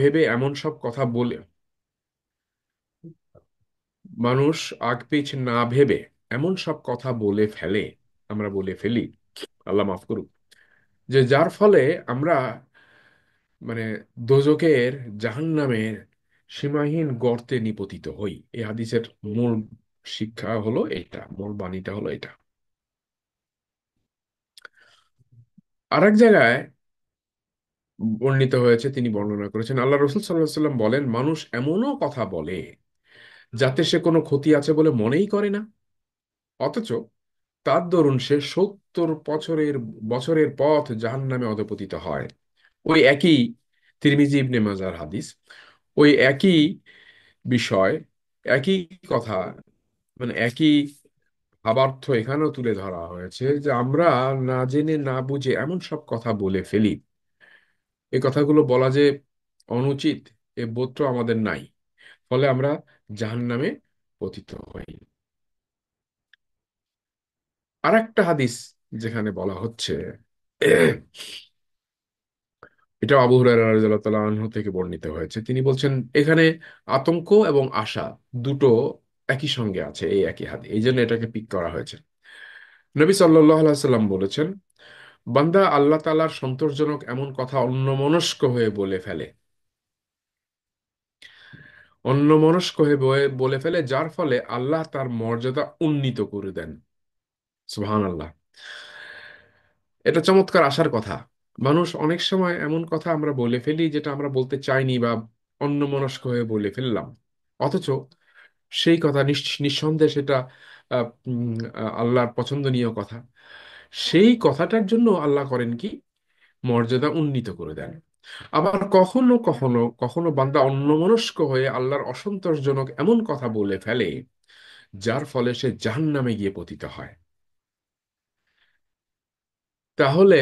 ভেবে এমন সব কথা বলে, মানুষ আগ পিছ না ভেবে এমন সব কথা বলে ফেলে, আমরা বলে ফেলি, আল্লাহ মাফ করুক, যে যার ফলে আমরা মানে দোজখের, জাহান্নামের সীমাহীন গর্তে নিপতিত হই। এই হাদিসের মূল শিক্ষা হলো এটা, মূল বাণীটা হলো এটা। আরেক জায়গায় বর্ণিত হয়েছে, তিনি বর্ণনা করেছেন, আল্লাহ রসুল সাল্লাহ সাল্লাম বলেন, মানুষ এমনও কথা বলে যাতে সে কোনো ক্ষতি আছে বলে মনেই করে না, অথচ তার দরুন সে 70 বছরের বছরের পথ জাহান্নামে অধপতিত হয়। ওই একই তিরমিজি ইবনে মাজার হাদিস, ওই একই বিষয়, একই কথা, মানে একই ভাবার্থ এখানেও তুলে ধরা হয়েছে, যে আমরা না জেনে না বুঝে এমন সব কথা বলে ফেলি, এই কথাগুলো বলা যে অনুচিত, এ বোধটা আমাদের নাই, ফলে আমরা জাহান্নামে পতিত হই। আর একটা হাদিস যেখানে বলা হচ্ছে, এটা আবু হুরায়রা রাদিয়াল্লাহু তাআলা আনহু থেকে বর্ণিত হয়েছে, তিনি বলছেন, এখানে আতঙ্ক এবং আশা দুটো একই সঙ্গে আছে এই একই হাদিস, এই জন্য এটাকে পিক করা হয়েছে। নবী সাল্লাল্লাহু আলাইহি সাল্লাম বলেছেন, বান্দা আল্লাহ তাআলার সন্তোষজনক এমন কথা অন্যমনস্ক হয়ে বলে ফেলে, অন্যমনস্ক হয়ে বলে ফেলে, যার ফলে আল্লাহ তার মর্যাদা উন্নীত করে দেন। সুবহানাল্লাহ। এটা চমৎকার আশার কথা। মানুষ অনেক সময় এমন কথা আমরা বলে ফেলি যেটা আমরা বলতে চাইনি, বা অন্যমনস্ক হয়ে বলে ফেললাম, অথচ সেই কথা নিঃসন্দেহে সেটা আল্লাহর পছন্দনীয় কথা। সেই কথাটার জন্য আল্লাহ করেন কি, মর্যাদা উন্নীত করে দেন। আবার কখনো কখনো কখনো বান্দা অন্যমনস্ক হয়ে আল্লাহর অসন্তোষজনক এমন কথা বলে ফেলে, যার ফলে সে জাহান্নামে গিয়ে পতিত হয়। তাহলে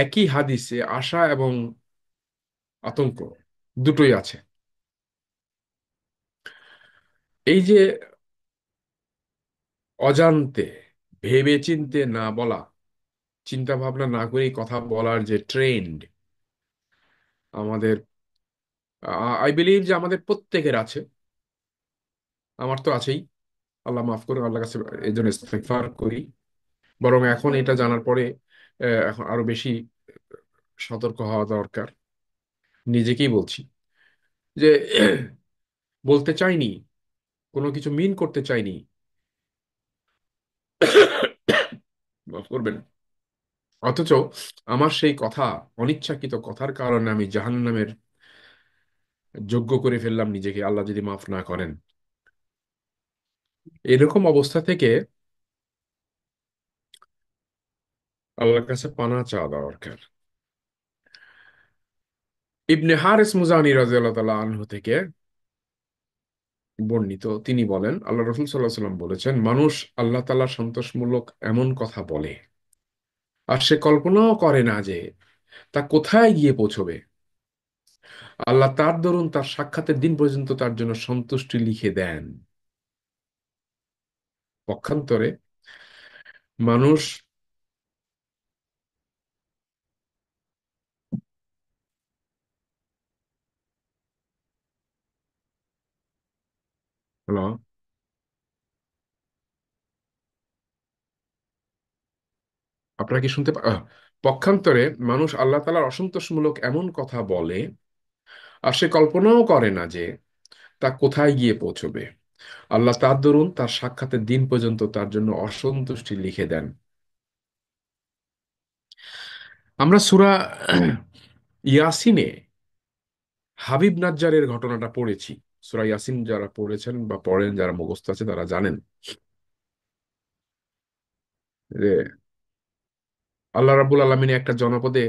একই হাদিসে আশা এবং আতঙ্ক দুটোই আছে। এই যে অজান্তে, ভেবে চিন্তে না বলা, চিন্তা ভাবনা না করেই কথা বলার যে ট্রেন্ড আমাদের, আই বিলিভ যে আমাদের প্রত্যেকের আছে, আমার তো আছেই, আল্লাহ মাফ করুন, আল্লাহ কাছে এই জন্য ইস্তেগফার করি। বরং এখন এটা জানার পরে এখন আরো বেশি সতর্ক হওয়া দরকার। নিজেকেই বলছি যে বলতে চাইনি, কোনো কিছু মিন করতে চাইনি, মাফ করবেন, অথচ আমার সেই কথা, অনিচ্ছাকৃত কথার কারণে আমি জাহান্নামের যোগ্য করে ফেললাম নিজেকে, আল্লাহ যদি মাফ না করেন। এরকম অবস্থা থেকে আল্লাহর কাছে পানা চাওয়া দরকার। ইবনে হারিস মুজানি রাদিয়াল্লাহু তাআলা আনহু থেকে বর্ণিত, তিনি বলেন, আল্লাহ রাসূল সাল্লাল্লাহু আলাইহি ওয়াসাল্লাম বলেছেন, মানুষ আল্লাহ তাআলার সন্তোষমূলক এমন কথা বলে, আর সে কল্পনাও করে না যে তা কোথায় গিয়ে পৌঁছবে। আল্লাহ তার দরুন তার সাক্ষাতের দিন পর্যন্ত তার জন্য সন্তুষ্টি লিখে দেন। পক্ষান্তরে মানুষ, হলো, আপনারা কি শুনতে পক্ষান্তরে মানুষ আল্লাহ তাআলার অসন্তোষমূলক এমন কথা বলে, আর সে কল্পনাও করে না যে তা কোথায় গিয়ে পৌঁছবে। আল্লাহ তার দরুন তার সাক্ষাতের দিন পর্যন্ত তার জন্য অসন্তুষ্টি লিখে দেন। আমরা সূরা ইয়াসিনে হাবিব নাজ্জারের ঘটনাটা পড়েছি। সূরা ইয়াসিন যারা পড়েছেন বা পড়েন, যারা মুখস্থ আছে তারা জানেন যে আল্লাহ রাব্বুল আলামিন একটা জনপদে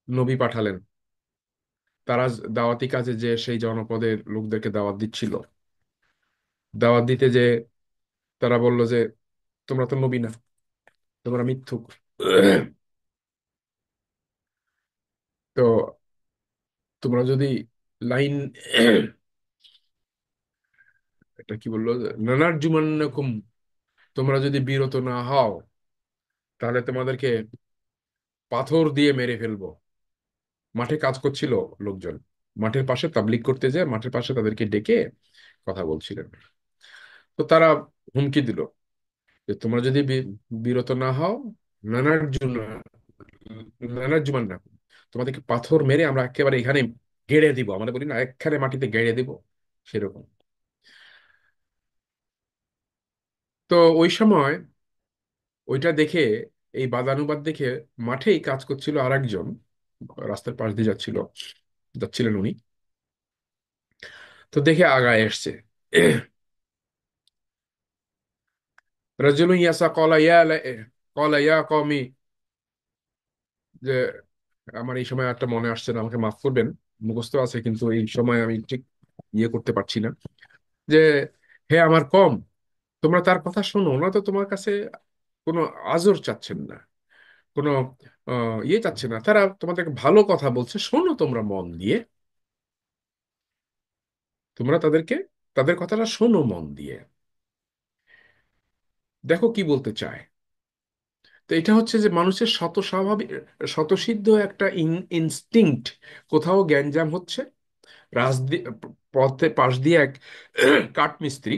নবী পাঠালেন। তারা দাওয়াতি কাজে যে সেই জনপদের লোকদেরকে দাওয়াত দিচ্ছিল, দাওয়াত দিতে যে তারা বলল যে তোমরা তো নবী না, তোমরা মিথ্যুক। তো তোমরা যদি লাইন, এটা কি বললো, নানার জুমান্নাকুম, তোমরা যদি বিরত না হও তাহলে তোমাদেরকে পাথর দিয়ে মেরে ফেলবো। মাঠে কাজ করছিল লোকজন, মাঠের পাশে তাবলিগ করতে যায়, মাঠের পাশে তাদেরকে ডেকে কথা বলছিলেন। তো তারা হুমকি দিল যে তোমরা যদি বিরত না হও, নানার জন্য, নানার জুমান না, তোমাদেরকে পাথর মেরে আমরা একেবারে এখানে গেড়ে দিব, আমরা বলি না এখানে মাটিতে গেড়ে দিব, সেরকম। তো ওই সময় ওইটা দেখে, এই বাদানুবাদ দেখে মাঠেই কাজ করছিল আরেকজন, রাস্তার পাশ দিয়ে যাচ্ছিলেন উনি। তো দেখে আগায় এসছে রাজুলুন ইয়াসা কলা ইয়া কওমি, যে আমার এই সময় একটা মনে আসছে না, আমাকে মাফ করবেন, মুখস্থ আছে কিন্তু এই সময় আমি ঠিক ইয়ে করতে পারছি না, যে হে আমার কম, তোমরা তার কথা শোনো না, তো তোমার কাছে কোনো আজর চাচ্ছেন না, কোনো ইয়ে চাচ্ছে না, তারা তোমাদেরকে ভালো কথা বলছে, শোনো তোমরা মন দিয়ে, তোমরা তাদের কথাটা শোনো মন দিয়ে, দেখো কি বলতে চায়। তো এটা হচ্ছে যে মানুষের স্বাভাবিক স্বতঃসিদ্ধ একটা ইনস্টিংক্ট, কোথাও গ্যাঞ্জাম হচ্ছে, পথে পাশ দিয়ে এক কাঠমিস্ত্রি,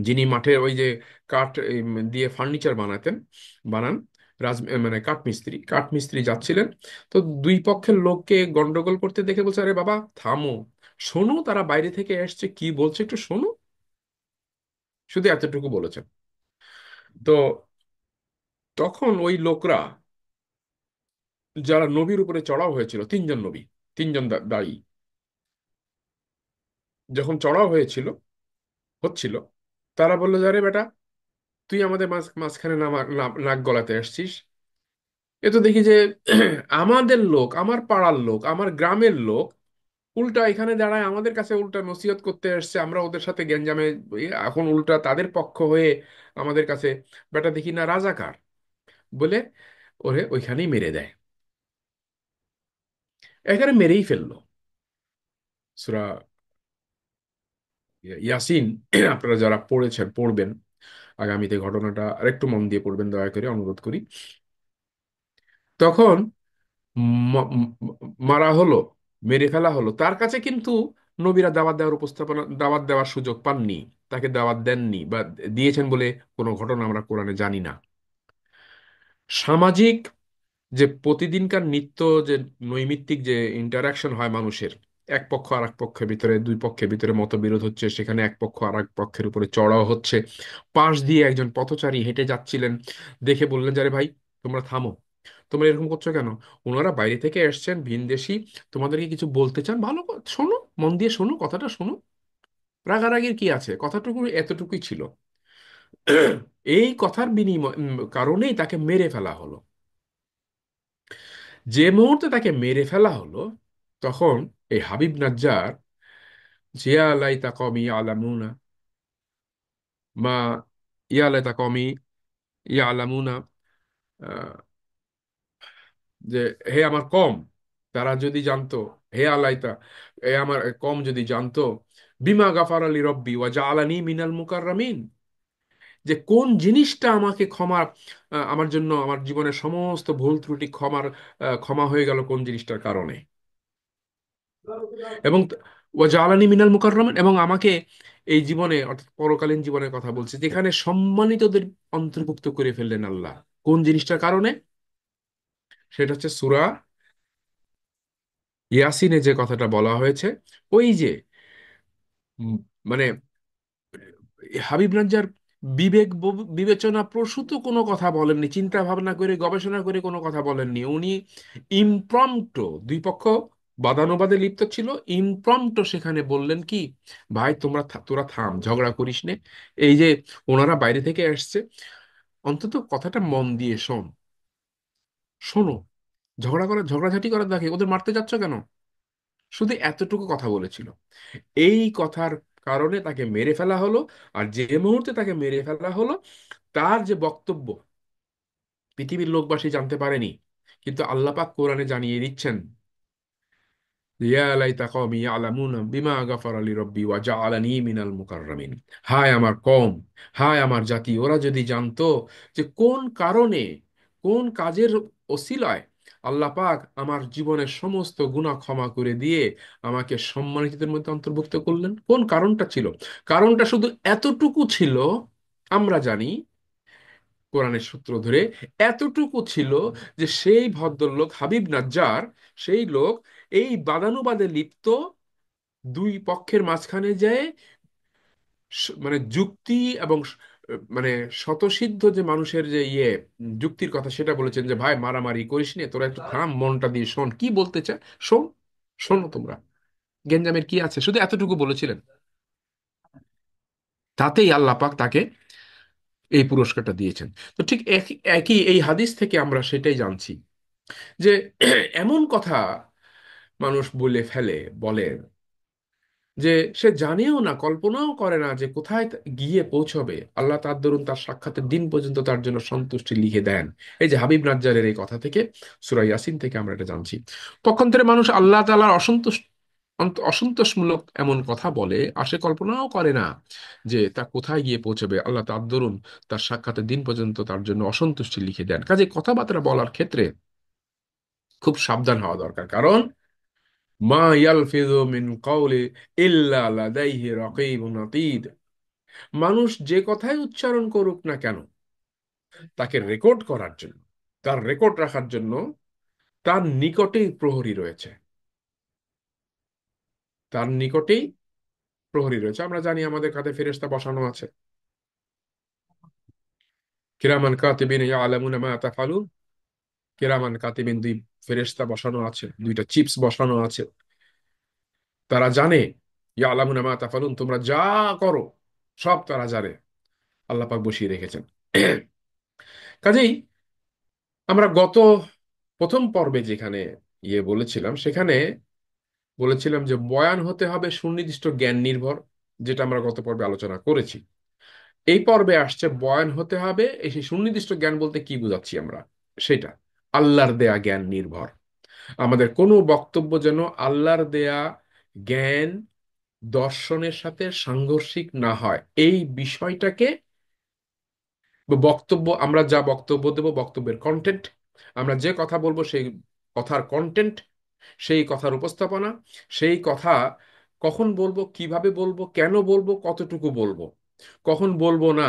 যিনি মাঠে ওই যে কাঠ দিয়ে ফার্নিচার বানান, মানে কাঠমিস্ত্রি যাচ্ছিলেন। তো দুই পক্ষের লোককে গন্ডগোল করতে দেখে বলছে, আরে বাবা থামো, শোনো তারা বাইরে থেকে এসছে কি বলছে, একটু শোনো, শুধু এতটুকু বলেছেন। তো তখন ওই লোকরা, যারা নবীর উপরে চড়াও হয়েছিল, তিনজন নবী, তিনজন দায়ী, যখন চড়াও হচ্ছিল, তারা বললো যে আরে বেটা, তুই আমাদের মাঝখানে নাক গলাতে আসছিস, এ তো দেখি যে আমাদের লোক, আমার পাড়ার লোক, আমার গ্রামের লোক উল্টা এখানে দাঁড়ায় আমাদের কাছে উল্টা নসিহত করতে আসছে, আমরা ওদের সাথে গ্যাঞ্জামে এখন উল্টা তাদের পক্ষ হয়ে আমাদের কাছে, বেটা দেখি না রাজাকার বলে ওরে ওইখানেই মেরে দেয়, এখানে মেরেই ফেললো। সূরা ইয়াসিন আপনারা যারা পড়বেন আগামীতে, ঘটনাটা আরেকটু মন দিয়ে পড়বেন দয়া করে অনুরোধ করি। তখন মারা হলো, মেরে ফেলা হলো, তার কাছে কিন্তু নবীরা দাওয়াত দেওয়ার সুযোগ পাননি, তাকে দাওয়াত দেননি, বা দিয়েছেন বলে কোনো ঘটনা আমরা কোরআনে জানি না। সামাজিক যে প্রতিদিনকার নিত্য যে নৈমিত্তিক যে ইন্টারাকশন হয় মানুষের, এক পক্ষ আর এক পক্ষের ভিতরে, দুই পক্ষের ভিতরে মতবিরোধ হচ্ছে, সেখানে এক পক্ষ আর এক পক্ষের উপরে চড়াও হচ্ছে, পাশ দিয়ে একজন পথচারী হেঁটে যাচ্ছিলেন, দেখে বললেন যে আরে ভাই তোমরা থামো, তোমরা এরকম করছো কেন, ওনারা বাইরে থেকে এসছেন ভিনদেশী, তোমাদেরকে কিছু বলতে চান, ভালো শোনো, মন দিয়ে শোনো, কথাটা শোনো, রাগারাগির কি আছে, কথাটুকু এতটুকুই ছিল। এই কথার বিনিময় কারণেই তাকে মেরে ফেলা হলো। যে মুহূর্তে তাকে মেরে ফেলা হলো, তখন এই হাবিব নাজ্জার, জিয়া লাইতা কওমি ইয়ালামুনা মা, ইয়া লাইতা কওমি ইয়ালামুনা, আহ, যে হে আমার কম, তারা যদি জানতো, হে আলাইতা, এ আমার কম যদি জানতো, বিমা গাফার আলী রব্বি ওয়া জাআলানি মিনাল মুকাররামিন, যে কোন জিনিসটা আমাকে ক্ষমা, আমার জন্য আমার জীবনের সমস্ত ভুল ত্রুটি ক্ষমা হয়ে গেল কোন জিনিসটার কারণে, এবং ওয়াজআলানি মিনাল মুকাররামিন, এবং আমাকে এই জীবনে অর্থাৎ পরকালীন জীবনের কথা বলছে, যেখানে সম্মানিতদের অন্তর্ভুক্ত করে ফেললেন আল্লাহ, কোন জিনিসটার কারণে, সেটা হচ্ছে সূরা ইয়াসিনে যে কথাটা বলা হয়েছে, ওই যে উম, মানে হাবিব নাজ্জার বিবেচনা প্রসূত কোনো কথা বলেননি, চিন্তা ভাবনা করে গবেষণা করে কোনো কথা বলেননি উনি, ইমপ্রম্পটো, দুই পক্ষ বাদানুবাদে লিপ্ত ছিল, ইমপ্রম্পটো সেখানে বললেন কি, ভাই তোরা থাম, ঝগড়া করিস নে, এই যে ওনারা বাইরে থেকে আসছে, অন্তত কথাটা মন দিয়ে শোনো, ঝগড়াঝাটি করার দেখে ওদের মারতে যাচ্ছ কেন, শুধু এতটুকু কথা বলেছিল। এই কথার কারণে তাকে মেরে ফেলা হলো। আর যে মুহূর্তে তাকে মেরে ফেলা হলো, তার যে বক্তব্য পৃথিবীর লোকবাসী জানতে পারেনি, কিন্তু আল্লাহ পাক কোরআনে জানিয়ে দিচ্ছেন, ইয়া লাইতা কওমি ইয়ালামুনা বিমা গাফারা লি রব্বি ওয়া জাআলানি মিনাল মুকাররামিন, হায় আমার কম, হায় আমার জাতি, ওরা যদি জানতো যে কোন কারণে, কোন কাজের ওসিলায় আল্লাহ পাক আমার জীবনের সমস্ত গুনাহ ক্ষমা করে দিয়ে আমাকে সম্মানিতদের মধ্যে অন্তর্ভুক্ত করলেন। কোন কারণটা ছিল? কারণটা শুধু এতটুকু ছিল, আমরা জানি কোরআনের সূত্র ধরে, এতটুকু ছিল যে সেই ভদ্রলোক হাবিব নাজ্জার, সেই লোক এই বাদানুবাদে লিপ্ত দুই পক্ষের মাঝখানে যায় মানে যুক্তি এবং মানে স্বতঃসিদ্ধ যে মানুষের যে যুক্তির কথা সেটা বলেছেন যে ভাই মারামারি করিস নে, তোরা একটু থাম, মনটা দিয়ে শোন কি বলতে চায়, শোন, শোনো তোমরা, গেঞ্জামের কি আছে, শুধু এতটুকু বলেছিলেন। তাতেই আল্লাহ পাক তাকে এই পুরস্কারটা দিয়েছেন। তো ঠিক একই একই এই হাদিস থেকে আমরা সেটাই জানছি যে এমন কথা মানুষ বলে ফেলে, বলে, যে সে জানেও না, কল্পনাও করে না যে কোথায় গিয়ে পৌঁছবে। আল্লাহ তার দরুন তার সাক্ষাতের দিন পর্যন্ত তার জন্য সন্তুষ্টি লিখে দেন। এই যে হাবিব নাজ্জারের এই কথা থেকে, সূরা ইয়াসিন থেকে আমরা এটা জানছি। পক্ষান্তরে মানুষ আল্লাহ তাআলার অসন্তোষমূলক এমন কথা বলে, আর সে কল্পনাও করে না যে তা কোথায় গিয়ে পৌঁছবে। আল্লাহ তার দরুন তার সাক্ষাতের দিন পর্যন্ত তার জন্য অসন্তুষ্টি লিখে দেন। কাজে কথাবার্তা বলার ক্ষেত্রে খুব সাবধান হওয়া দরকার। কারণ মা ইয়ালফিযু মিন কাওলি ইল্লা লাদাইহি রাকীবুন আতীদ। মানুষ যে কথাই উচ্চারণ করুক না কেন, তাকে রেকর্ড করার জন্য, তার রেকর্ড রাখার জন্য তার নিকটেই প্রহরী রয়েছে। তার নিকটেই প্রহরী রয়েছে। আমরা জানি আমাদের কাঁধে ফেরেশতা বসানো আছে, কিরামান কাতিবিন ইয়ালামুনা মা তাফআলুন। কিরামান কাতিবিন, দুই ফেরেশতা বসানো আছে, দুইটা চিপস বসানো আছে। তারা জানে, ইয়ালামুনা মা তাফআলুন, তোমরা যা করো সব তারা জানে। আল্লাহ পাক বসিয়ে রেখেছেন। কাজেই আমরা গত প্রথম পর্বে যেখানে বলেছিলাম, সেখানে বলেছিলাম যে বয়ান হতে হবে সুনির্দিষ্ট জ্ঞান নির্ভর, যেটা আমরা গত পর্বে আলোচনা করেছি। এই পর্বে আসছে বয়ান হতে হবে এই সেই সুনির্দিষ্ট জ্ঞান বলতে কি বুঝাচ্ছি আমরা সেটা, আল্লাহর দেয়া জ্ঞান নির্ভর। আমাদের কোনো বক্তব্য যেন আল্লাহর দেয়া জ্ঞান দর্শনের সাথে সাংঘর্ষিক না হয়, এই বিষয়টাকে, বক্তব্য, আমরা যা বক্তব্য দেব, বক্তব্যের কন্টেন্ট, আমরা যে কথা বলবো সেই কথার কন্টেন্ট, সেই কথার উপস্থাপনা, সেই কথা কখন বলবো, কিভাবে বলবো, কেন বলবো, কতটুকু বলবো, কখন বলবো না,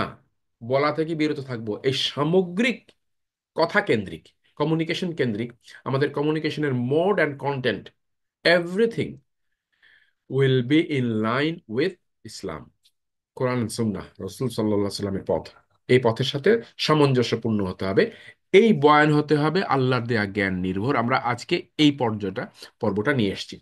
বলা থেকে বিরত থাকবো, এই সামগ্রিক কথা কেন্দ্রিক, কমিউনিকেশন কেন্দ্রিক আমাদের কমিউনিকেশনের mode and content, everything will be in line with Islam, Quran Sunnah, রসুল সাল্লাল্লাহু সাল্লামের পথ। এই পথের সাথে সামঞ্জস্যপূর্ণ হতে হবে। এই বয়ান হতে হবে আল্লাহর দেয়া জ্ঞান নির্ভর। আমরা আজকে এই পর্বটা নিয়ে এসেছি।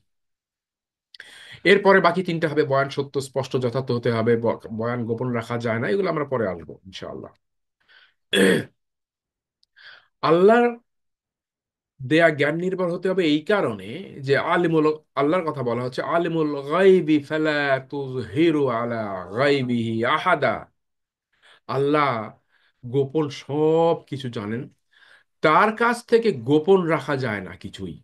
এরপরে বাকি তিনটা হবে বয়ান সত্য, স্পষ্ট, যথার্থ হতে হবে, বয়ান গোপন রাখা যায় না, এগুলো আমরা পরে আসবো ইনশাআল্লাহ। আল্লাহর দেয়া জ্ঞান নির্ভর হতে হবে এই কারণে যে আলিমুল, আল্লাহর কথা বলা হচ্ছে আলিমুল গায়বি ফালা তুযহিরু আলা গায়বিহি আহাদা। আল্লাহ গোপন সব কিছু জানেন, তার কাছ থেকে গোপন রাখা যায় না কিছুই।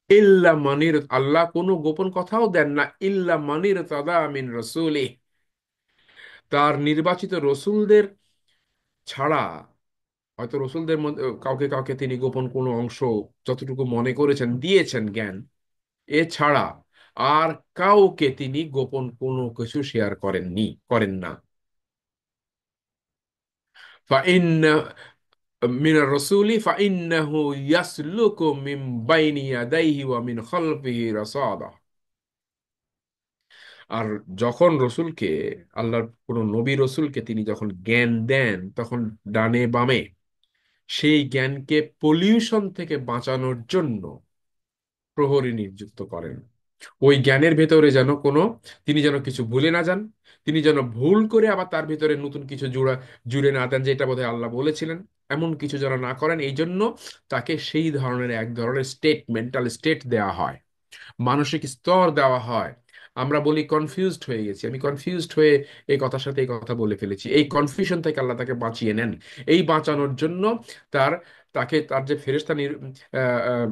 ইল্লা মানির, আল্লাহ কোনো গোপন কথাও দেন না, ইল্লা মানির তাদা মিন রাসূলি, তার নির্বাচিত রসুলদের ছাড়া। হয়তো রসুলদের মধ্যে কাউকে কাউকে তিনি গোপন কোনো অংশ যতটুকু মনে করেছেন দিয়েছেন জ্ঞান, এছাড়া আর কাউকে তিনি গোপন কোনো কিছু শেয়ার করেননি, করেন না। মিনার রসুলি ফাইন্নাহু ইয়াসলুকু মিন বাইনি ইয়াদাইহি ওয়া মিন খালফিহি রাসাদা। আর যখন রসুলকে, আল্লাহর কোন নবী রসুলকে তিনি যখন জ্ঞান দেন, তখন ডানে বামে সেই জ্ঞানকে পলিউশন থেকে বাঁচানোর জন্য প্রহরী নিযুক্ত করেন। ওই জ্ঞানের ভেতরে যেন কোনো, তিনি যেন কিছু ভুলে না যান, তিনি যেন ভুল করে আবার তার ভিতরে নতুন কিছু জুড়ে না দেন, যেটা বোধহয় আল্লাহ বলেছিলেন, এমন কিছু যেন না করেন। এই জন্য তাকে সেই ধরনের এক ধরনের স্টেট, মেন্টাল স্টেট দেওয়া হয়, মানসিক স্তর দেওয়া হয়। আমরা বলি কনফিউজড হয়ে গেছি, আমি কনফিউজড হয়ে এই কথার সাথে এই কথা বলে ফেলেছি। এই কনফিউশন থেকে আল্লাহ তাকে বাঁচিয়ে নেন। এই বাঁচানোর জন্য তার, তার যে ফেরেশতা আহ,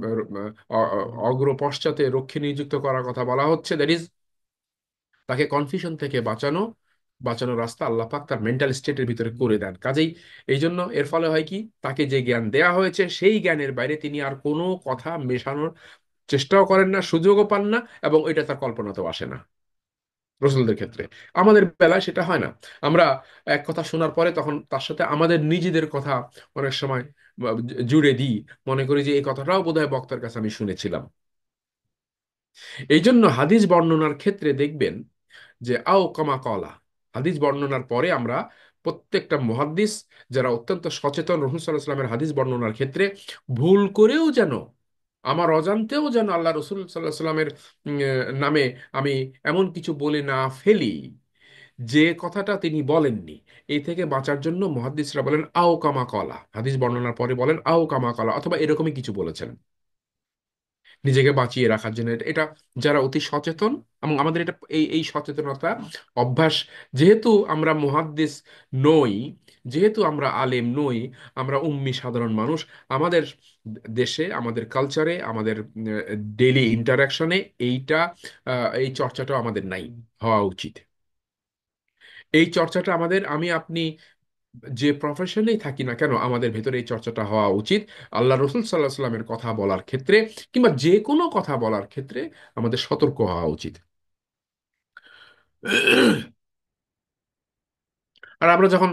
অগ্র পশ্চাতে রক্ষী নিযুক্ত করার কথা বলা হচ্ছে, দ্যাট ইজ তাকে কনফিউশন থেকে বাঁচানো, বাঁচানোর রাস্তা আল্লাহ পাক তার মেন্টাল স্টেটের ভিতরে করে দেন। কাজেই এই জন্য এর ফলে হয় কি, তাকে যে জ্ঞান দেয়া হয়েছে সেই জ্ঞানের বাইরে তিনি আর কোনো কথা মেশানোর চেষ্টাও করেন না, সুযোগও পান না, এবং এটা তার কল্পনাতেও আসে না রসুলদের ক্ষেত্রে। আমাদের বেলায় সেটা হয় না। আমরা এক কথা শোনার পরে তখন তার সাথে আমাদের নিজেদের কথা অনেক সময় জুড়ে দিই, মনে করি যে এই কথাটাও বোধহয় বক্তার কাছে আমি শুনেছিলাম। এই জন্য হাদিস বর্ণনার ক্ষেত্রে দেখবেন যে আও কামা কলা, হাদিস বর্ণনার পরে আমরা প্রত্যেকটা মুহাদ্দিস যারা অত্যন্ত সচেতন রাসূল সাল্লাল্লাহু আলাইহি ওয়াসাল্লামের হাদিস বর্ণনার ক্ষেত্রে ভুল করেও যেন, আমার অজান্তেও যেন আল্লাহ রসুল সাল্লাল্লাহু আলাইহি ওয়াসাল্লামের নামে আমি এমন কিছু বলে না ফেলি যে কথাটা তিনি বলেননি, এই থেকে বাঁচার জন্য মুহাদ্দিসরা বলেন আও কামা কলা, হাদিস বর্ণনার পরে বলেন আও কামা কলা, অথবা এরকমই কিছু বলেছেন নিজেকে বাঁচিয়ে রাখার জন্য। এটা যারা অতি সচেতন, এবং আমাদের এটা এই সচেতনতা অভ্যাস, যেহেতু আমরা মুহাদ্দিস নই, যেহেতু আমরা আলেম নই, আমরা উম্মি সাধারণ মানুষ, আমাদের দেশে, আমাদের কালচারে, আমাদের ডেইলি ইন্টারাকশনে এইটা এই চর্চাটা আমাদের নাই, হওয়া উচিত। এই চর্চাটা আমাদের, আমি আপনি যে প্রফেশনেই থাকি না কেন, আমাদের ভেতরে এই চর্চাটা হওয়া উচিত। আল্লাহ রসুল সাল্লাহ সাল্লামের কথা বলার ক্ষেত্রে কিংবা যে কোনো কথা বলার ক্ষেত্রে আমাদের সতর্ক হওয়া উচিত। আর আমরা যখন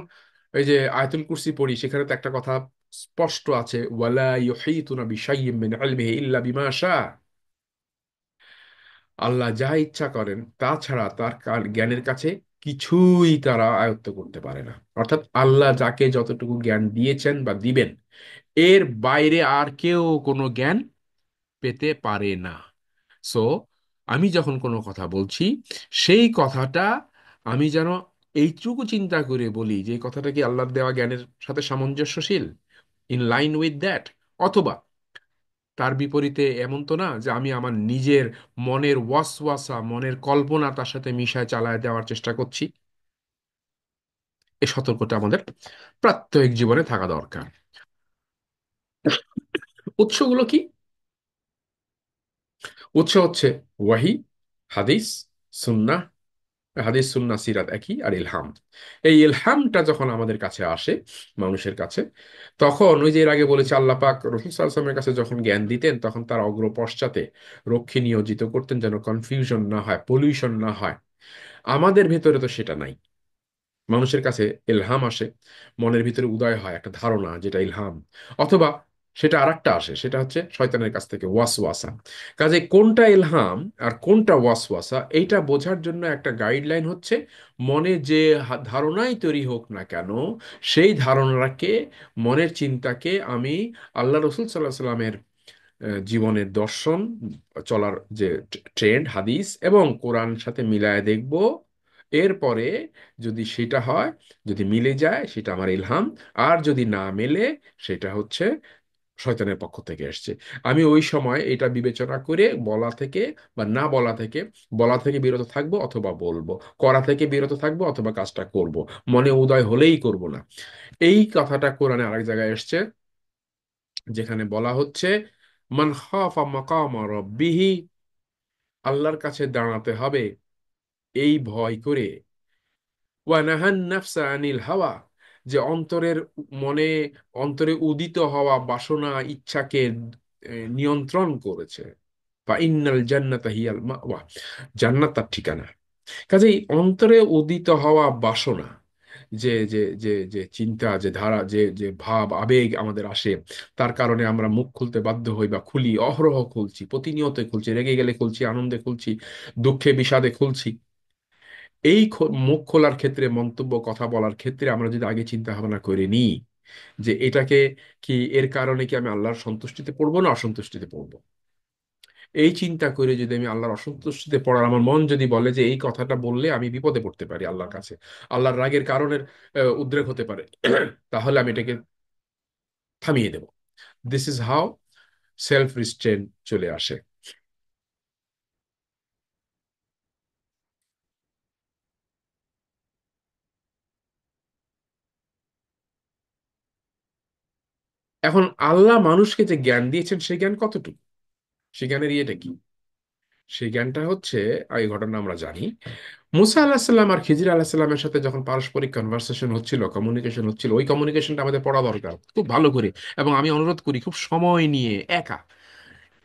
এই যে আয়াতুল কুরসি পড়ি, সেখানে তো একটা কথা স্পষ্ট আছে, ওয়ালা ইউহিতুনা বিশাইয়্যিম মিন ইলমিহি ইল্লা বিমা শাআ। আল্লাহ যা ইচ্ছা করেন তাছাড়া তার জ্ঞানের কাছে কিছুই তারা আয়ত্ত করতে পারে না। অর্থাৎ আল্লাহ যাকে যতটুকু জ্ঞান দিয়েছেন বা দিবেন, এর বাইরে আর কেউ কোনো জ্ঞান পেতে পারে না। সো আমি যখন কোনো কথা বলছি, সেই কথাটা আমি যেন এইটুকু চিন্তা করে বলি যে এই কথাটা কি আল্লাহর দেওয়া জ্ঞানের সাথে সামঞ্জস্যশীল, ইন লাইন উইথ দ্যাট, অথবা তার বিপরীতে এমন তো না যে আমি আমার নিজের মনের ওয়াসওয়াসা, মনের কল্পনা তার সাথে মিশায় চালায় দেওয়ার চেষ্টা করছি। এই সতর্কতা আমাদের প্রাত্যহিক জীবনে থাকা দরকার। উৎসগুলো কি? উৎস হচ্ছে ওয়াহি, হাদিস, সুন্নাহ, হাদিস সুন্নাহ সিরাত একই, আর ইলহাম। এই ইলহামটা যখন আমাদের কাছে আসে, মানুষের কাছে, তখন ওই যে এর আগে বলেছে আল্লাহ পাক রাসূল সাল্লাল্লাহু আলাইহি ওয়াসাল্লামের কাছে যখন জ্ঞান দিতেন, তখন তার অগ্র পশ্চাতে রক্ষী নিয়োজিত করতেন যেন কনফিউশন না হয়, পলিউশন না হয়। আমাদের ভেতরে তো সেটা নাই। মানুষের কাছে ইলহাম আসে, মনের ভিতরে উদয় হয় একটা ধারণা যেটা ইলহাম, অথবা সেটা আরেকটা আসে, সেটা হচ্ছে শয়তানের কাছ থেকে ওয়াসওয়াসা। কাজে কোনটা ইলহাম আর কোনটা ওয়াসওয়াসা, এইটা বোঝার জন্য একটা গাইডলাইন হচ্ছে মনে যে ধারণাই তৈরি হোক না কেন, সেই ধারণাকে, মনের চিন্তাকে আমি আল্লাহ রসুল সাল্লাহ সাল্লামের জীবনের দর্শন, চলার যে ট্রেন্ড, হাদিস এবং কোরআন সাথে মিলায় দেখব। এরপরে যদি সেটা হয়, যদি মিলে যায় সেটা আমার ইলহাম, আর যদি না মেলে সেটা হচ্ছে শয়তানের পক্ষ থেকে এসছে। আমি ওই সময় এটা বিবেচনা করে বলা থেকে বা না বলা থেকে, বলা থেকে বিরত থাকবো অথবা বলবো, করা থেকে বিরত থাকবো অথবা কাজটা করব, মনে উদয় হলেই করব না। এই কথাটা কোরআনে আরেক জায়গায় এসছে, যেখানে বলা হচ্ছে মান খাফা মাকামা রাব্বিহি, আল্লাহর কাছে দাঁড়াতে হবে এই ভয় করে, ওয়া নাহান নাফসা আনিল হাওয়া, যে অন্তরের, মনে, অন্তরে উদিত হওয়া বাসনা ইচ্ছাকে নিয়ন্ত্রণ করেছে। বা ইন্নাল জান্নাতা হিয়াল মাওয়া, জান্নাত তার ঠিকানা। কাজেই অন্তরে উদিত হওয়া বাসনা, যে যে যে যে চিন্তা, যে ধারা, যে যে ভাব আবেগ আমাদের আসে, তার কারণে আমরা মুখ খুলতে বাধ্য হই বা খুলি, অহরহ খুলছি, প্রতিনিয়ত খুলছি, রেগে গেলে খুলছি, আনন্দে খুলছি, দুঃখে বিষাদে খুলছি। এই মুখ খোলার ক্ষেত্রে, মন্তব্য কথা বলার ক্ষেত্রে আমরা যদি আগে চিন্তা ভাবনা করে নিই যে এটাকে কি, এর কারণে কি আমি আল্লাহর সন্তুষ্টিতে পড়বো না অসন্তুষ্টিতে পড়বো, এই চিন্তা করে যদি আমি আল্লাহর অসন্তুষ্টিতে পড়ার, আমার মন যদি বলে যে এই কথাটা বললে আমি বিপদে পড়তে পারি আল্লাহর কাছে, আল্লাহর রাগের কারণের উদ্রেক হতে পারে, তাহলে আমি এটাকে থামিয়ে দেব। This is how self restrain চলে আসে। এখন আল্লাহ মানুষকে যে জ্ঞান দিয়েছেন, সেই জ্ঞান কতটুকু, সেই জ্ঞানের ইয়েটা কি? সেই জ্ঞানটা হচ্ছে, এই ঘটনা আমরা জানি, মুসা আলাহিসাল্লাম আর খিজির আলাহিসাল্লামের সাথে যখন পারস্পরিক কনভারসেশন হচ্ছিল, কমিউনিকেশন হচ্ছিল, ওই কমিউনিকেশনটা আমাদের পড়া দরকার খুব ভালো করে। এবং আমি অনুরোধ করি খুব সময় নিয়ে, একা,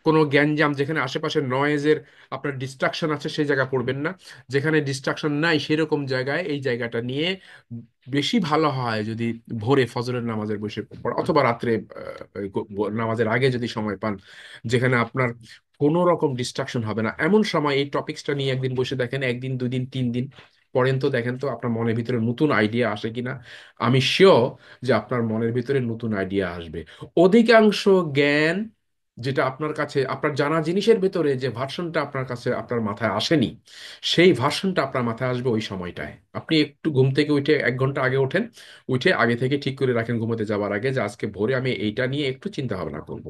কোনো গ্যাঞ্জাম যেখানে আশেপাশে নয়েজের আপনার ডিস্ট্রাকশন আছে সেই জায়গা পড়বেন না। যেখানে ডিস্ট্রাকশন নাই সেরকম জায়গায় এই জায়গাটা নিয়ে বেশি ভালো হয় যদি ভোরে ফজরের নামাজের বসে পড়া, অথবা রাত্রে নামাজের আগে যদি সময় পান, যেখানে আপনার কোনো রকম ডিস্ট্রাকশন হবে না, এমন সময় এই টপিকসটা নিয়ে একদিন বসে দেখেন, একদিন, দুই দিন, তিন দিন পড়েন, তো দেখেন তো আপনার মনের ভিতরে নতুন আইডিয়া আসে কিনা। আমি শিওর যে আপনার মনের ভিতরে নতুন আইডিয়া আসবে। অধিকাংশ জ্ঞান যেটা আপনার কাছে, আপনার জানা জিনিসের ভেতরে যে ভার্সনটা আপনার কাছে আপনার মাথায় আসেনি, সেই ভার্সনটা আপনার মাথায় আসবে ওই সময়টায়। আপনি একটু ঘুম থেকে উঠে 1 ঘন্টা আগে ওঠেন, উঠে আগে থেকে ঠিক করে রাখেন ঘুমোতে যাওয়ার আগে যে আজকে ভোরে আমি এইটা নিয়ে একটু চিন্তা ভাবনা করব।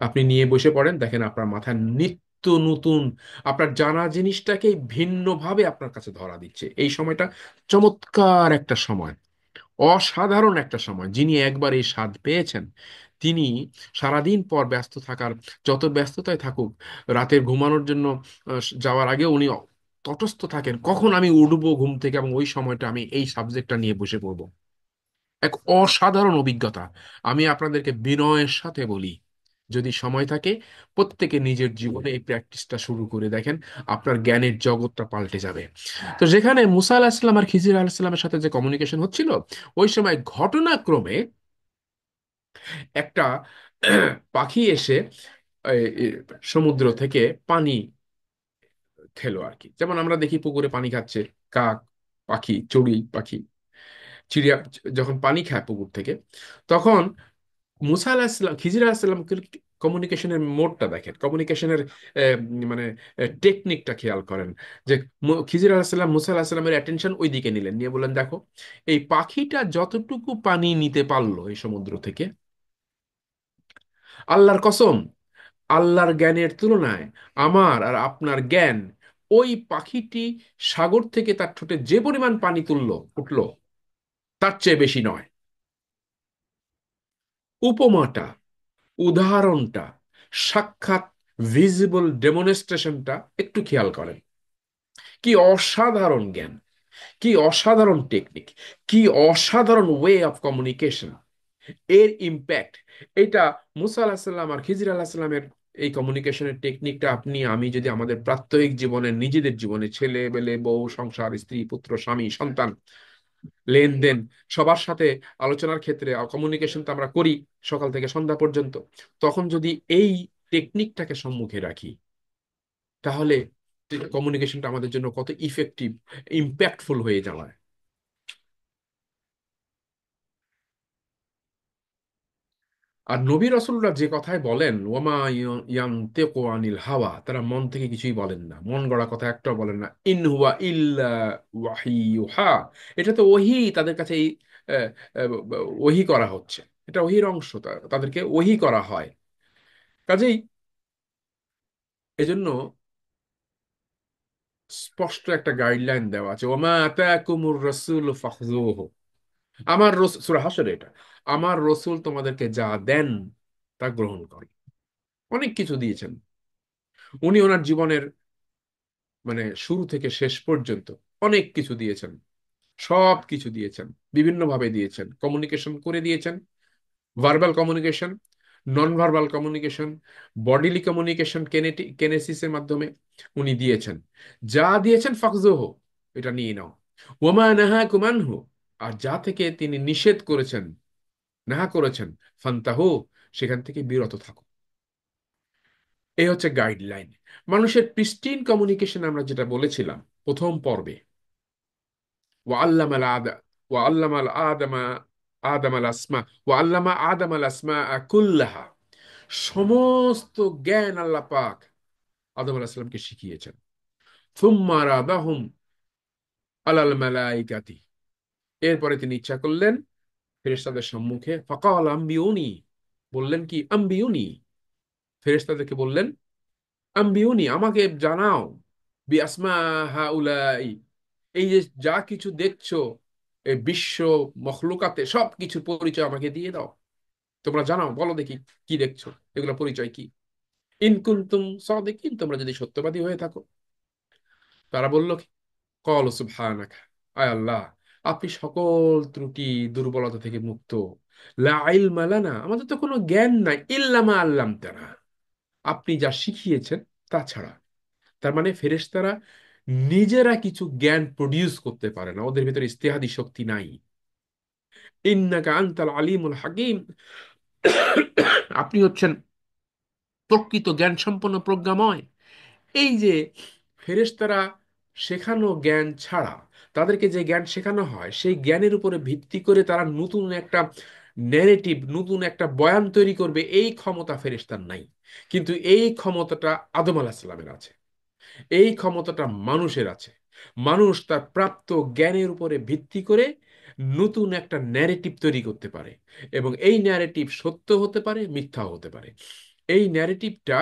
আপনি নিয়ে বসে পড়েন, দেখেন আপনার মাথায় নিত্য নতুন, আপনার জানা জিনিসটাকেই ভিন্নভাবে আপনার কাছে ধরা দিচ্ছে। এই সময়টা চমৎকার একটা সময়, অসাধারণ একটা সময়। যিনি একবার এই স্বাদ পেয়েছেন, তিনি সারাদিন পর ব্যস্ত থাকার, যত ব্যস্ততায় থাকুক, রাতের ঘুমানোর জন্য যাওয়ার আগে উনি তটস্থ থাকেন, কখন আমি উঠবো ঘুম থেকে এবং ওই সময়টা আমি এই সাবজেক্টটা নিয়ে বসে পড়বো। এক অসাধারণ অভিজ্ঞতা। আমি আপনাদেরকে বিনয়ের সাথে বলি, যদি সময় থাকে প্রত্যেকে নিজের জীবনে এই প্র্যাকটিসটা শুরু করে দেখেন, আপনার জ্ঞানের জগৎটা পাল্টে যাবে। তো যেখানে মুসা আলাহিসাল্লাম আর খিজির আলাহিসাল্লামের সাথে যে কমিউনিকেশন হচ্ছিল, ওই সময় ঘটনাক্রমে একটা পাখি এসে এই সমুদ্র থেকে পানি খেলো আর কি। যেমন আমরা দেখি পুকুরে পানি খাচ্ছে কাক, পাখি, চড়ুই পাখি, চিড়িয়া, যখন পানি খায় পুকুর থেকে, তখন মুসা আলাহিসাল্লাম, খিজির আলাহিসাল্লাম কমিউনিকেশনের মোডটা দেখেন, কমিউনিকেশনের মানে টেকনিকটা খেয়াল করেন। যে খিজির আলাহিসাল্লাম মুসা আলাহিসাল্লামের অ্যাটেনশন ওই দিকে নিলেন, নিয়ে বললেন, দেখো, এই পাখিটা যতটুকু পানি নিতে পারলো এই সমুদ্র থেকে, আল্লাহর কসম, আল্লাহর জ্ঞানের তুলনায় আমার আর আপনার জ্ঞান, ওই পাখিটি সাগর থেকে তার ঠোঁটে যে পরিমাণ পানি উঠলো, তার চেয়ে বেশি নয়। উপমাটা, উদাহরণটা, সাক্ষাৎ ভিজিবল ডেমনস্ট্রেশনটা একটু খেয়াল করেন। কি অসাধারণ জ্ঞান, কি অসাধারণ টেকনিক, কি অসাধারণ ওয়ে অফ কমিউনিকেশন, এর ইম্প্যাক্ট। এটা মুসা আলাহিসাল্লাম আর খিজির আলাহিসাল্লামের এই কমিউনিকেশনের টেকনিকটা আপনি আমি যদি আমাদের প্রাত্যহিক জীবনে, নিজেদের জীবনে, ছেলে বেলে, বউ, সংসার, স্ত্রী, পুত্র, স্বামী, সন্তান, লেনদেন, সবার সাথে আলোচনার ক্ষেত্রে কমিউনিকেশন তো আমরা করি সকাল থেকে সন্ধ্যা পর্যন্ত, তখন যদি এই টেকনিকটাকে সম্মুখে রাখি, তাহলে কমিউনিকেশনটা আমাদের জন্য কত ইফেক্টিভ, ইম্প্যাক্টফুল হয়ে যাওয়ায়। আর নবী রাসূলরা যে কথাই বলেন, ওয়ামা ইয়ানতিকু আনিল হাওয়া, তারা মন থেকে কিছুই বলেন না, মন গড়া কথা একটাও বলেন না। ইন হুয়া ইল্লা ওয়াহিয়ুহা, এটা তো ওহী, তাদের কাছে এই আহ, আহ, ওহী করা হচ্ছে, এটা ওহীর অংশ, তাদেরকে ওহী করা হয়। কাজেই এজন্য স্পষ্ট একটা গাইডলাইন দেওয়া আছে, ওমা আতাকুমুর রাসূল ফাখযুহু। আমার রসুল, সূরা হাশরে এটা, আমার রসুল তোমাদেরকে যা দেন তা গ্রহণ করো। অনেক কিছু দিয়েছেন উনি, ওনার জীবনের মানে শুরু থেকে শেষ পর্যন্ত অনেক কিছু দিয়েছেন, সব কিছু দিয়েছেন, বিভিন্ন ভাবে দিয়েছেন, কমিউনিকেশন করে দিয়েছেন, verbal communication, non verbal communication, bodily communication, কেনেসিসের মাধ্যমে উনি দিয়েছেন। যা দিয়েছেন ফাকজুহু, এটা নিয়ে নাও। ওমা নাহাকুম আনহু, আর যা থেকে তিনি নিষেধ করেছেন, নাহা করেছেন, ফান্তাহু, সেখান থেকে বিরত থাকো। এই হচ্ছে গাইডলাইন। মানুষের প্রিস্টিন কমিউনিকেশন আমরা যেটা বলেছিলাম প্রথম পর্বে, ওয়াল্লাম আল আদা ওয়াল্লাম আল আদামা আদম আল আসমা ওয়াল্লামা আদম আল আসমা কুল্লাহা, সমস্ত জ্ঞান আল্লাহ পাক আদম আলাইহিস সালামকে শিখিয়েছেন। থুম্মা রাদাহুম আলাল মালাইকাতি, এরপরে তিনি ইচ্ছা করলেন ফেরেশতাদের সম্মুখে, ফাকাল আম্বিউনি, বললেন কি, আম্বিউনি, ফেরেশতাদেরকে বললেন, আম্বিউনি, আমাকে জানাও, বি আসমা হাউলাই, এই যে যা কিছু দেখছো, এই বিশ্ব মখলুকাতে সব কিছুর পরিচয় আমাকে দিয়ে দাও, তোমরা জানাও, বলো দেখি কি দেখছো, এগুলো পরিচয় কি। ইন কুনতুম সাদিকিন, তোমরা যদি সত্যবাদী হয়ে থাকো। তারা বলল কি? ক্বালু সুবহানাকা, আয় আল্লাহ, আপনি সকল ত্রুটি দুর্বলতা থেকে মুক্ত। লা ইলমা লানা, আমাদের তো কোনো জ্ঞান নাই, ইল্লা মা আল্লামতানা, আপনি যা শিখিয়েছেন তা ছাড়া। তার মানে ফেরেশতারা নিজেরা কিছু জ্ঞান প্রডিউস করতে পারে না, ওদের ভিতরে ইস্তেহাদি শক্তি নাই। ইন্নাকা আনতাল আলিমুল হাকিম, আপনি হচ্ছেন প্রকৃত জ্ঞান সম্পন্ন প্রজ্ঞাময়। এই যে ফেরেশতারা শেখানো জ্ঞান ছাড়া, তাদেরকে যে জ্ঞান শেখানো হয় সেই জ্ঞানের উপরে ভিত্তি করে তারা নতুন একটা ন্যারেটিভ, নতুন একটা বয়ান তৈরি করবে, এই ক্ষমতা ফেরেশতার নাই। কিন্তু এই ক্ষমতাটা আদম আলাহিস সালামের আছে, এই ক্ষমতাটা মানুষের আছে। মানুষ তার প্রাপ্ত জ্ঞানের উপরে ভিত্তি করে নতুন একটা ন্যারেটিভ তৈরি করতে পারে, এবং এই ন্যারেটিভ সত্য হতে পারে, মিথ্যাও হতে পারে। এই ন্যারেটিভটা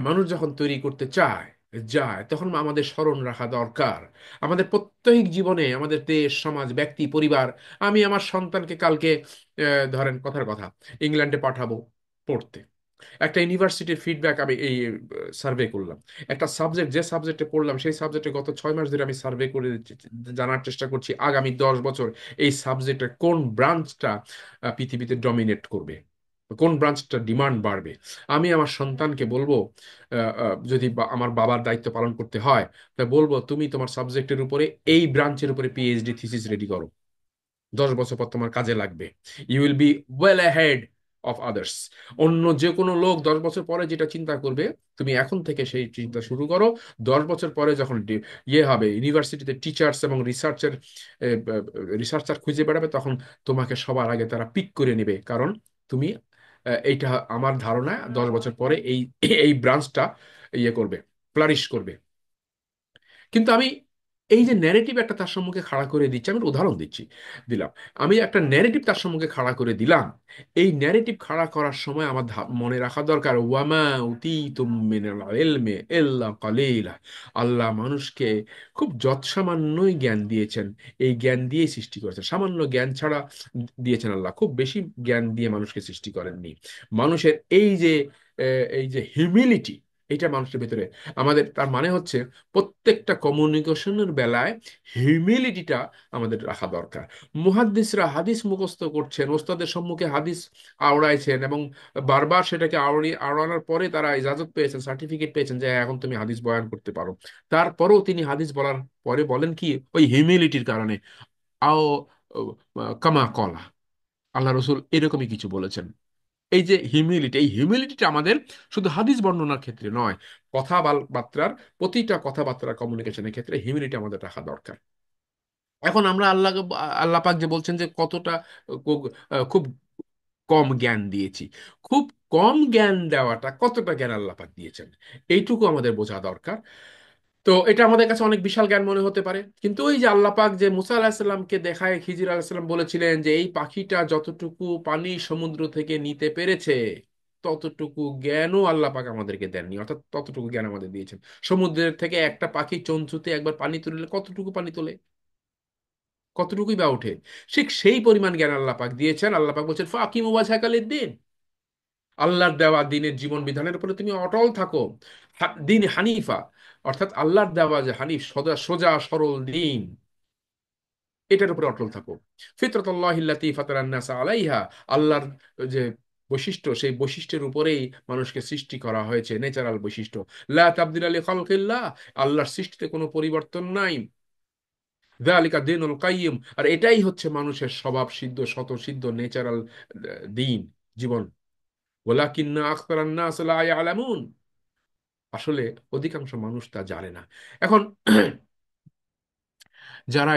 মানুষ যখন তৈরি করতে যায় তখন আমাদের স্মরণ রাখা দরকার, আমাদের প্রত্যেক জীবনে, আমাদের দেশ, সমাজ, ব্যক্তি, পরিবার। আমি আমার সন্তানকে কালকে ধরেন কথার কথা ইংল্যান্ডে পাঠাবো পড়তে। একটা ইউনিভার্সিটির ফিডব্যাক আমি এই সার্ভে করলাম। একটা সাবজেক্ট, যে সাবজেক্টে পড়লাম সেই সাবজেক্টে গত 6 মাস ধরে আমি সার্ভে করে জানার চেষ্টা করছি আগামী 10 বছর এই সাবজেক্টের কোন ব্রাঞ্চটা পৃথিবীতে ডমিনেট করবে, কোন ব্রাঞ্চটা ডিমান্ড বাড়বে। আমি আমার সন্তানকে বলবো, যদি আমার বাবার দায়িত্ব পালন করতে হয়, তা বলবো তুমি তোমার সাবজেক্টের উপরে এই ব্রাঞ্চের উপরে পিএইচডি থিসিস রেডি করো, 10 বছর পর তোমার কাজে লাগবে। You will be well ahead of others. অন্য যে কোনো লোক 10 বছর পরে যেটা চিন্তা করবে, তুমি এখন থেকে সেই চিন্তা শুরু করো। 10 বছর পরে যখন ইয়ে হবে, ইউনিভার্সিটিতে টিচার্স এবং রিসার্চার খুঁজে বেড়াবে, তখন তোমাকে সবার আগে তারা পিক করে নেবে, কারণ তুমি এইটা, আমার ধারণা 10 বছর পরে এই এই ব্রাঞ্চটা ইয়ে করবে, ফ্লারিশ করবে। কিন্তু আমি এই যে ন্যারেটিভ একটা তার সম্মুখে খাড়া করে দিচ্ছি, আমি একটা উদাহরণ দিলাম, আমি একটা ন্যারেটিভ তার সম্মুখে খাড়া করে দিলাম। এই ন্যারেটিভ খাড়া করার সময় আমার মনে রাখা দরকার, ওয়ামা উতীতুম মিনাল ইলমি ইল্লা কালিলা, আল্লাহ মানুষকে খুব যৎসামান্যই জ্ঞান দিয়েছেন। এই জ্ঞান দিয়ে সৃষ্টি করেছেন, সামান্য জ্ঞান ছাড়া দিয়েছেন আল্লাহ, খুব বেশি জ্ঞান দিয়ে মানুষকে সৃষ্টি করেননি। মানুষের এই যে হিউমিলিটি, এটা মানুষের ভিতরে আমাদের, তার মানে হচ্ছে প্রত্যেকটা কমিউনিকেশনের বেলায় হিউমিলিটিটা আমাদের রাখা দরকার। মুহাদ্দিসরা হাদিস মুখস্থ করছেন, ওস্তাদের সম্মুখে হাদিস আওড়াইছেন, এবং বারবার সেটাকে আওড়ানোর পরে তারা ইজাজত পেয়েছেন, সার্টিফিকেট পেয়েছেন যে হ্যাঁ, এখন তুমি হাদিস বয়ান করতে পারো। তারপরেও তিনি হাদিস বলার পরে বলেন কি, ওই হিউমিলিটির কারণে, আও কামা কলা, আল্লাহ রসুল এরকমই কিছু বলেছেন। এই যে হিউমিলিটি, এই হিউমিলিটিটা আমাদের শুধু হাদিস বর্ণনার ক্ষেত্রে নয়, কথাবার্তার, প্রতিটা কথাবার্তার কমিউনিকেশনের ক্ষেত্রে হিউমিলিটি আমাদের রাখা দরকার। এখন আমরা আল্লাহ পাক যে বলছেন যে কতটা খুব কম জ্ঞান দিয়েছি, খুব কম জ্ঞান দেওয়াটা কতটা জ্ঞান আল্লাহ পাক দিয়েছেন, এইটুকু আমাদের বোঝা দরকার। তো এটা আমাদের কাছে অনেক বিশাল জ্ঞান মনে হতে পারে, কিন্তু ওই যে আল্লাহ পাক যে মুসা আলাহিসাল্লামকে দেখায়, খিজির আলাহিসাল্লাম বলেছিলেন যে এই পাখিটা যতটুকু পানি সমুদ্র থেকে নিতে পেরেছে, ততটুকু জ্ঞানও আল্লাহ পাক আমাদেরকে দেননি, অর্থাৎ ততটুকু জ্ঞান আমাদের দিয়েছেন। সমুদ্রের থেকে একটা পাখি চঞ্চুতে একবার পানি তুললে কতটুকু পানি তোলে, কতটুকুই বা ওঠে, ঠিক সেই পরিমাণ জ্ঞান আল্লাহ পাক দিয়েছেন। আল্লাহ পাক বলছেন ফাকিমু ওয়াজহাকা দিন, আল্লাহর দেওয়া দিনের জীবন বিধানের উপরে তুমি অটল থাকো। দিন হানিফা, অর্থাৎ আল্লাহর দেওয়া যে হানিফ, সোজা সোজা সরল দিন, এটার উপরে অটল থাকো। ফিতরাতাল্লাহিল্লাতী ফাতারান নাসা আলাইহা, আল্লাহর যে বৈশিষ্ট্য, সেই বৈশিষ্ট্যের উপরেই মানুষকে সৃষ্টি করা হয়েছে, ন্যাচারাল বৈশিষ্ট্য। লা তাবদিলা লিখালকিল্লাহ, আল্লাহর সৃষ্টিতে কোনো পরিবর্তন নাই। যালিকা দীনুল কাইয়্যিম, আর এটাই হচ্ছে মানুষের স্বভাব সিদ্ধ, স্বতঃসিদ্ধ, ন্যাচারাল দিন, জীবন। ওয়ালাকিন্না আকতারান নাস লা ইয়ালামুন, আসলে অধিকাংশ মানুষ তা জানে না। এখন যারা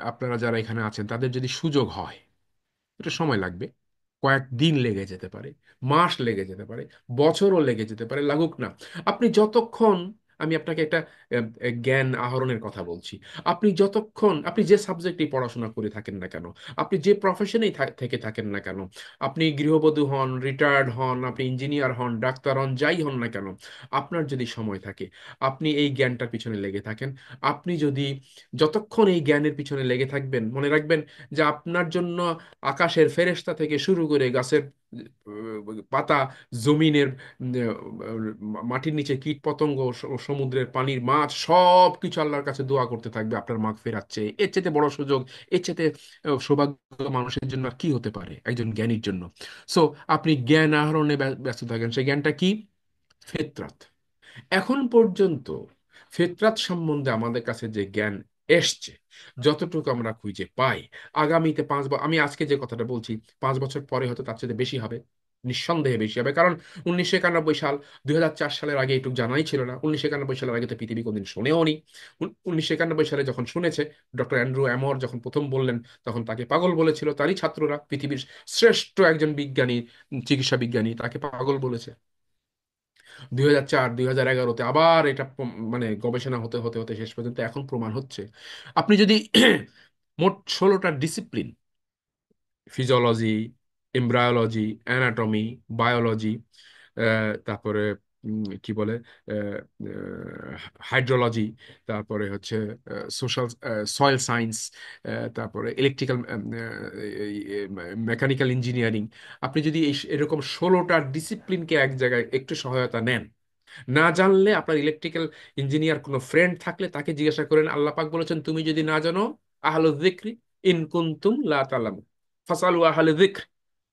আপনারা যারা এখানে আছেন, তাদের যদি সুযোগ হয়, এটা সময় লাগবে, কয়েকদিন লেগে যেতে পারে, মাস লেগে যেতে পারে, বছরও লেগে যেতে পারে, লাগুক না। আপনি যতক্ষণ, আমি আপনাকে একটা জ্ঞান আহরণের কথা বলছি, আপনি যতক্ষণ, আপনি যে সাবজেক্টেই পড়াশোনা করে থাকেন না কেন, আপনি যে প্রফেশনেই থেকে থাকেন না কেন, আপনি গৃহবধূ হন, রিটায়ার্ড হন, আপনি ইঞ্জিনিয়ার হন, ডাক্তার হন, যাই হন না কেন, আপনার যদি সময় থাকে, আপনি এই জ্ঞানটার পিছনে লেগে থাকেন। আপনি যদি যতক্ষণ এই জ্ঞানের পিছনে লেগে থাকবেন, মনে রাখবেন যে আপনার জন্য আকাশের ফেরেশতা থেকে শুরু করে গাছের পাতা, জমিনের মাটির নিচে কীট পতঙ্গ, সমুদ্রের পানির মাছ, সব কিছু আল্লাহর কাছে দোয়া করতে থাকবে আপনার মাগ ফেরাচ্ছে। এর চেয়ে বড় সুযোগ, এর চেয়ে সৌভাগ্য মানুষের জন্য আর কি হতে পারে, একজন জ্ঞানীর জন্য। সো আপনি জ্ঞান আহরণে ব্যস্ত থাকেন। সেই জ্ঞানটা কি? ফিতরাত। এখন পর্যন্ত ফিতরাত সম্বন্ধে আমাদের কাছে যে জ্ঞান এসছে, যতটুকু আমরা খুঁজে পাই, আগামীতে 5 বছর, আমি আজকে যে কথাটা বলছি, 5 বছর পরে হয়তো তার চেয়ে বেশি হবে, নিঃসন্দেহে বেশি হবে। কারণ 1991 সাল, 2004 সালের আগে এটুকু জানাই ছিল না। 1991 সালের আগে তো পৃথিবী কোনদিন শুনেও নি। 1991 সালে যখন শুনেছে, ডক্টর অ্যান্ড্রু অ্যামর যখন প্রথম বললেন, তখন তাকে পাগল বলেছিল তারই ছাত্ররা। পৃথিবীর শ্রেষ্ঠ একজন বিজ্ঞানী, চিকিৎসা বিজ্ঞানী, তাকে পাগল বলেছে। 2004, 2011-তে আবার এটা মানে গবেষণা হতে হতে হতে শেষ পর্যন্ত এখন প্রমাণ হচ্ছে। আপনি যদি মোট 16টা discipline, physiology, embryology, anatomy, biology, তারপরে কি বলে, হাইড্রোলজি, তারপরে হচ্ছে সোশ্যাল, সয়েল সায়েন্স, তারপরে ইলেকট্রিক্যাল, মেকানিক্যাল ইঞ্জিনিয়ারিং, আপনি যদি এরকম 16টা ডিসিপ্লিনকে এক জায়গায় একটু সহায়তা নেন, না জানলে আপনার ইলেকট্রিক্যাল ইঞ্জিনিয়ার কোনো ফ্রেন্ড থাকলে তাকে জিজ্ঞাসা করেন। আল্লাহ পাক বলেছেন, তুমি যদি না জানো, আহলু যিকরি ইন কুনতুম লা তালামু ফাসালু আহলে যিকর,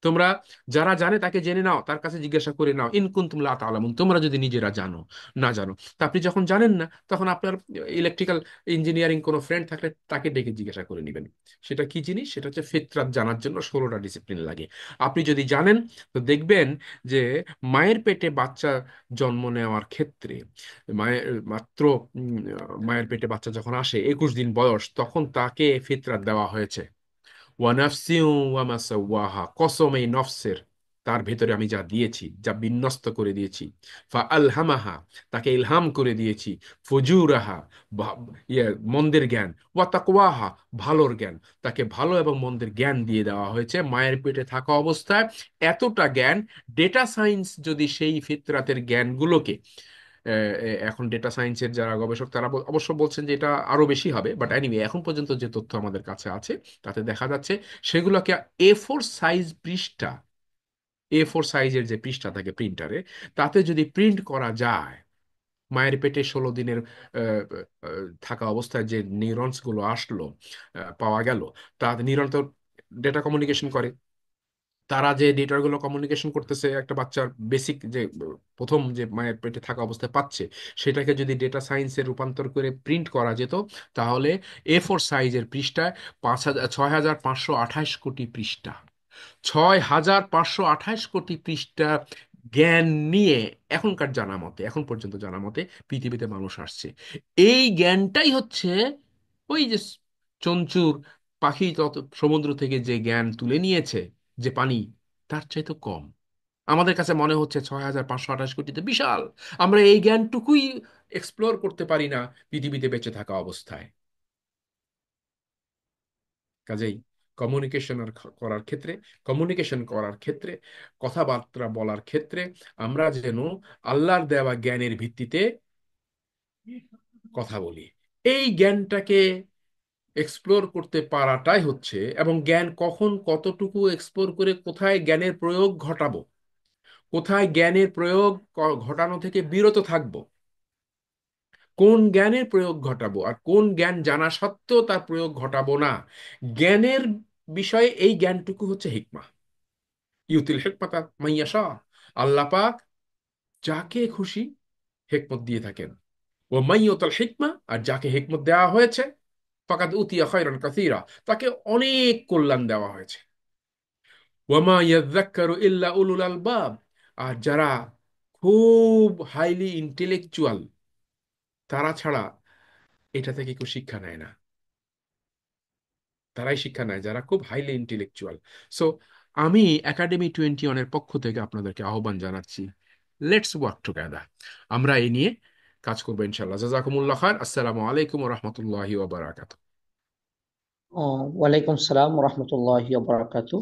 তোমরা যারা জানে তাকে জেনে নাও, তার কাছে জিজ্ঞাসা করে নাও, ইন কুনতুম লা তালামুন, তোমরা যদি নিজেরা জানো না জানো। তা আপনি যখন জানেন না, তখন আপনার ইলেকট্রিক্যাল ইঞ্জিনিয়ারিং কোনো ফ্রেন্ড থাকলে তাকে ডেকে জিজ্ঞাসা করে নেবেন। সেটা কি জিনিস? সেটা হচ্ছে ফিতরাত জানার জন্য 16টা ডিসিপ্লিন লাগে। আপনি যদি জানেন, তো দেখবেন যে মায়ের পেটে বাচ্চা জন্ম নেওয়ার ক্ষেত্রে, মায়ের মাত্র মায়ের পেটে বাচ্চা যখন আসে 21 দিন বয়স, তখন তাকে ফিতরাত দেওয়া হয়েছে। ওয়ানাফসিউ ওয়ামা সাওয়াহা, কসম এই নফসের, তার ভেতরে আমি যা দিয়েছি, যা বিন্যস্ত করে দিয়েছি। ফা আলহামাহা, তাকে ইলহাম করে দিয়েছি। ফুজুরাহা, ভা- মন্দের জ্ঞান। ওয়া তাকওয়াহা, ভালোর জ্ঞান। তাকে ভালো এবং মন্দের জ্ঞান দিয়ে দেওয়া হয়েছে মায়ের পেটে থাকা অবস্থায়। এতটা জ্ঞান, ডেটা সায়েন্স যদি সেই ফিতরাতের জ্ঞানগুলোকে, এখন ডেটা সায়েন্সের যারা গবেষক তারা অবশ্য বলছেন যে এটা আরো বেশি হবে, বাট এনিওয়ে এখন পর্যন্ত যে তথ্য আমাদের কাছে আছে, তাতে দেখা যাচ্ছে সেগুলোকে A4 সাইজ পৃষ্ঠা, A4 সাইজের যে পৃষ্ঠা থাকে প্রিন্টারে, তাতে যদি প্রিন্ট করা যায়, মায়ের পেটে 16 দিনের থাকা অবস্থায় যে নিউরনস গুলো আসলো, পাওয়া গেল, তা নিউরন তো ডেটা কমিউনিকেশন করে। তারা যে ডেটাগুলো কমিউনিকেশন করতেছে একটা বাচ্চার বেসিক যে প্রথম যে মায়ের পেটে থাকা অবস্থায় পাচ্ছে, সেটাকে যদি ডেটা সায়েন্সে রূপান্তর করে প্রিন্ট করা যেত, তাহলে A4 সাইজের পৃষ্ঠায় 6,528 কোটি পৃষ্ঠা, 6,528 কোটি পৃষ্ঠা জ্ঞান নিয়ে এখনকার জানা মতে, এখন পর্যন্ত জানা মতে পৃথিবীতে মানুষ আসছে। এই জ্ঞানটাই হচ্ছে ওই যে চঞ্চুর পাখি তত সমুদ্র থেকে যে জ্ঞান তুলে নিয়েছে, যে পানি, তার চাইতে কম। আমাদের কাছে মনে হচ্ছে 6,528 কোটিতে বিশাল। আমরা এই জ্ঞানটুকুই এক্সপ্লোর করতে পারি না পৃথিবীতে বেঁচে থাকা অবস্থায়। কাজেই কমিউনিকেশন করার ক্ষেত্রে, কমিউনিকেশন করার ক্ষেত্রে, কথাবার্তা বলার ক্ষেত্রে আমরা যেন আল্লাহর দেওয়া জ্ঞানের ভিত্তিতে কথা বলি। এই জ্ঞানটাকে এক্সপ্লোর করতে পারাটাই হচ্ছে, এবং জ্ঞান কখন কতটুকু এক্সপ্লোর করে কোথায় জ্ঞানের প্রয়োগ ঘটাবো, কোথায় জ্ঞানের প্রয়োগ ঘটানো থেকে বিরত থাকবো, কোন জ্ঞানের প্রয়োগ ঘটাবো আর কোন জ্ঞান জানা সত্ত্বেও তার প্রয়োগ ঘটাবো না, জ্ঞানের বিষয়ে এই জ্ঞানটুকু হচ্ছে হিকমা। ইউতিল হিকমাতা মাইয়াশা, আল্লাহ পাক যাকে খুশি হিকমত দিয়ে থাকেন। ও মাইয়ুতাল হিকমা, আর যাকে হিকমত দেওয়া হয়েছে, ফাকাদ উতিয়া খায়রান কাসীরা, তাকে অনেক কল্যাণ দেওয়া হয়েছে। ওয়ামা ইয়াযাক্কারু ইল্লা উলুল আলবাব, আর যারা খুব হাইলি ইন্টেলেকচুয়াল, তারা ছাড়া এটা থেকে কেউ শিক্ষা নেয় না। তারাই শিক্ষা নেয় যারা খুব হাইলি ইন্টেলেকচুয়াল। সো আমি একাডেমি 21-এর পক্ষ থেকে আপনাদেরকে আহ্বান জানাচ্ছি, লেটস ওয়ার্ক টুগেদার। আমরা এই নিয়ে কাজ করবো ইনশাল্লাহ। জাযাকুমুল্লাহ খায়র। আসসালামু আলাইকুম ওয়া রাহমাতুল্লাহি ওয়া বারাকাতুহু। ওয়ালাইকুম সালাম রহমতুল্লাহ বারাকাতু।